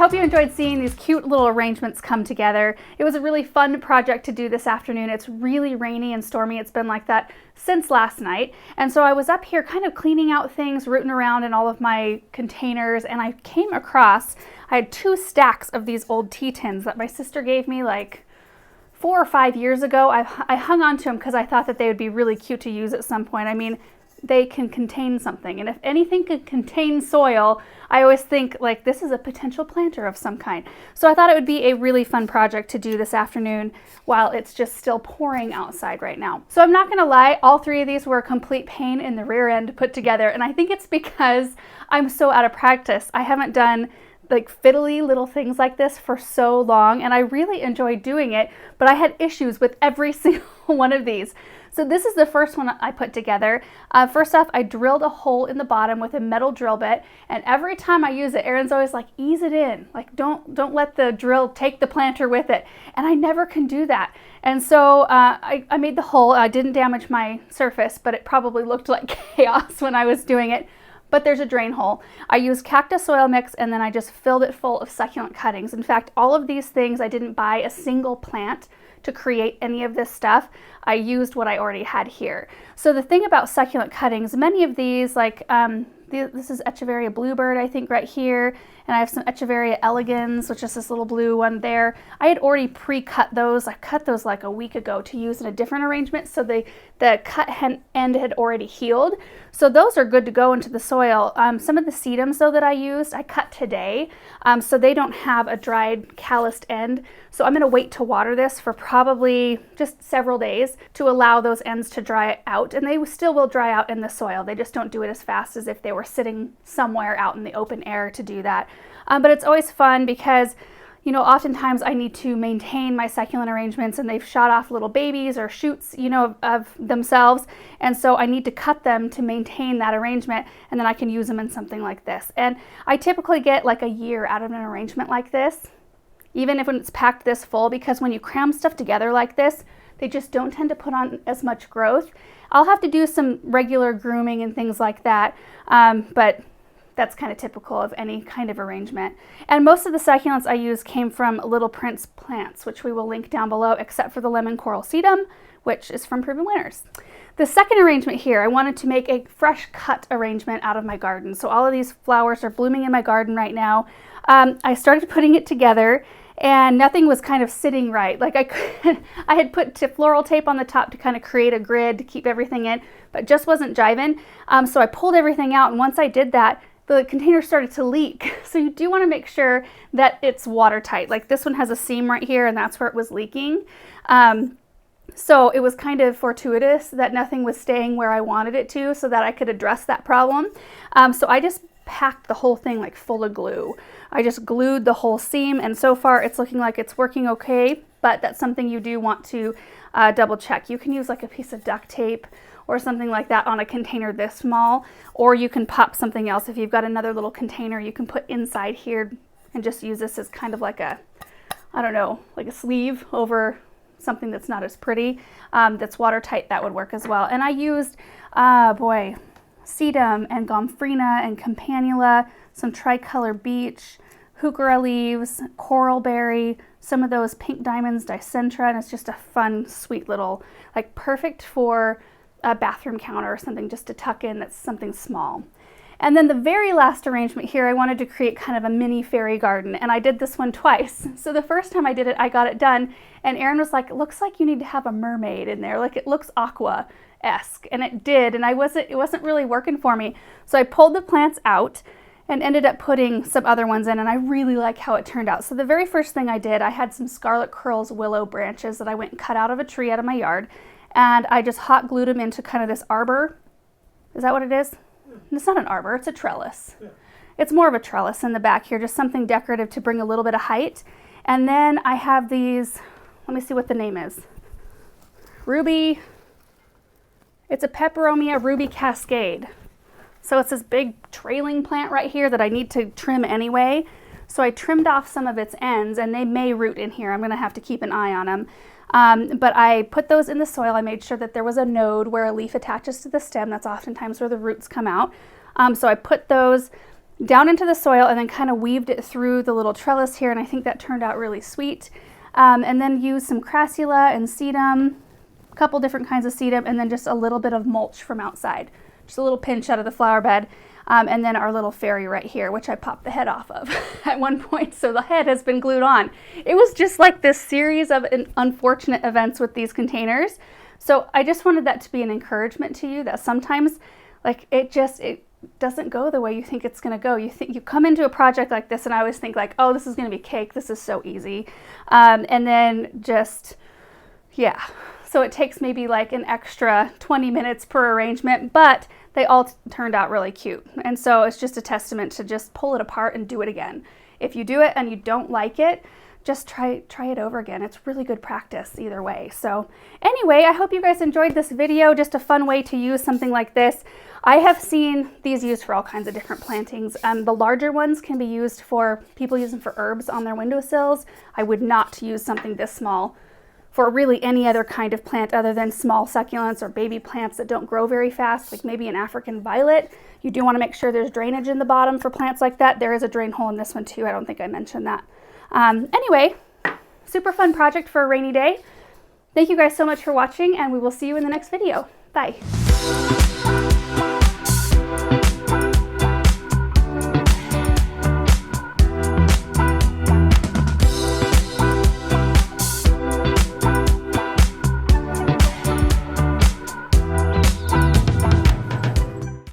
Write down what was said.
hope you enjoyed seeing these cute little arrangements come together. It was a really fun project to do this afternoon. It's really rainy and stormy. It's been like that since last night. And so I was up here kind of cleaning out things, rooting around in all of my containers, and I came across, I had 2 stacks of these old tea tins that my sister gave me like 4 or 5 years ago. I hung on to them because I thought that they would be really cute to use at some point. I mean, they can contain something, and if anything could contain soil, I always think like this is a potential planter of some kind. So I thought it would be a really fun project to do this afternoon while it's just still pouring outside right now. So I'm not gonna lie, all 3 of these were a complete pain in the rear end to put together, and I think it's because I'm so out of practice. I haven't done like fiddly little things like this for so long, and I really enjoy doing it, but I had issues with every single one of these. So this is the first one I put together. First off, I drilled a hole in the bottom with a metal drill bit, and every time I use it, Aaron's always like, ease it in. Like, don't let the drill take the planter with it. And I never can do that. And so I made the hole. I didn't damage my surface, but it probably looked like chaos when I was doing it. But there's a drain hole. I used cactus soil mix, and then I just filled it full of succulent cuttings. In fact, all of these things, I didn't buy a single plant to create any of this stuff. I used what I already had here. So the thing about succulent cuttings, many of these, like this is Echeveria Bluebird, I think, right here, and I have some Echeveria elegans, which is this little blue one there. I had already pre-cut those. I cut those like a week ago to use in a different arrangement, so the cut end had already healed. So those are good to go into the soil. Some of the sedums, though, that I used, I cut today, so they don't have a dried, calloused end. So I'm gonna wait to water this for probably just several days to allow those ends to dry out, and they still will dry out in the soil. They just don't do it as fast as if they were sitting somewhere out in the open air to do that. But it's always fun because, you know, oftentimes I need to maintain my succulent arrangements, and they've shot off little babies or shoots, you know, of themselves. And so I need to cut them to maintain that arrangement, and then I can use them in something like this. And I typically get like a year out of an arrangement like this, even if it's packed this full, because when you cram stuff together like this, they just don't tend to put on as much growth. I'll have to do some regular grooming and things like that, but that's kind of typical of any kind of arrangement. And most of the succulents I use came from Little Prince plants, which we will link down below, except for the lemon coral sedum, which is from Proven Winners. The second arrangement here, I wanted to make a fresh cut arrangement out of my garden. So all of these flowers are blooming in my garden right now. I started putting it together, and nothing was kind of sitting right. Like I had put floral tape on the top to kind of create a grid to keep everything in, but just wasn't jiving. So I pulled everything out, and once I did that, the container started to leak. So you do want to make sure that it's watertight. Like this one has a seam right here, and that's where it was leaking. So it was kind of fortuitous that nothing was staying where I wanted it to, so that I could address that problem. So I just packed the whole thing like full of glue. I just glued the whole seam, and so far it's looking like it's working okay, but that's something you do want to double check. You can use like a piece of duct tape or something like that on a container this small, or you can pop something else. If you've got another little container, you can put inside here and just use this as kind of like a, I don't know, like a sleeve over something that's not as pretty, that's watertight. That would work as well. And I used, sedum and gomphrena and campanula, some tricolor beech, heuchera leaves, coral berry, some of those pink diamonds, dicentra, and it's just a fun, sweet little, like perfect for a bathroom counter or something just to tuck in. That's something small. And then the very last arrangement here, I wanted to create kind of a mini fairy garden, and I did this one twice. So the first time I did it, I got it done, and Aaron was like, it looks like you need to have a mermaid in there. Like it looks aqua-esque, and it did, and it wasn't really working for me. So I pulled the plants out and ended up putting some other ones in, and I really like how it turned out. So the very first thing I did, I had some Scarlet Curls willow branches that I went and cut out of a tree out of my yard, and I just hot glued them into kind of this arbor. Is that what it is? It's not an arbor, it's a trellis. Yeah. It's more of a trellis in the back here, just something decorative to bring a little bit of height. And then I have these, let me see what the name is. Ruby, it's a Peperomia Ruby Cascade. So it's this big trailing plant right here that I need to trim anyway. So I trimmed off some of its ends, and they may root in here. I'm gonna have to keep an eye on them. But I put those in the soil. I made sure that there was a node where a leaf attaches to the stem. That's oftentimes where the roots come out. So I put those down into the soil and then kind of weaved it through the little trellis here, and I think that turned out really sweet. And then used some crassula and sedum, a couple different kinds of sedum, and then just a little bit of mulch from outside. Just a little pinch out of the flower bed. And then our little fairy right here, which I popped the head off of at one point, so the head has been glued on. It was just like this series of unfortunate events with these containers. So I just wanted that to be an encouragement to you that sometimes like it doesn't go the way you think it's going to go. You come into a project like this, and I always think like, oh, this is going to be cake. This is so easy. And then just, yeah. So it takes maybe like an extra 20 minutes per arrangement, but they all turned out really cute. And so it's just a testament to just pull it apart and do it again. If you do it and you don't like it, just try it over again. It's really good practice either way. So anyway, I hope you guys enjoyed this video. Just a fun way to use something like this. I have seen these used for all kinds of different plantings. The larger ones can be used for people using for herbs on their windowsills. I would not use something this small for really any other kind of plant other than small succulents or baby plants that don't grow very fast, like maybe an African violet. You do want to make sure there's drainage in the bottom for plants like that. There is a drain hole in this one too. I don't think I mentioned that. Anyway, super fun project for a rainy day. Thank you guys so much for watching, and we will see you in the next video. Bye.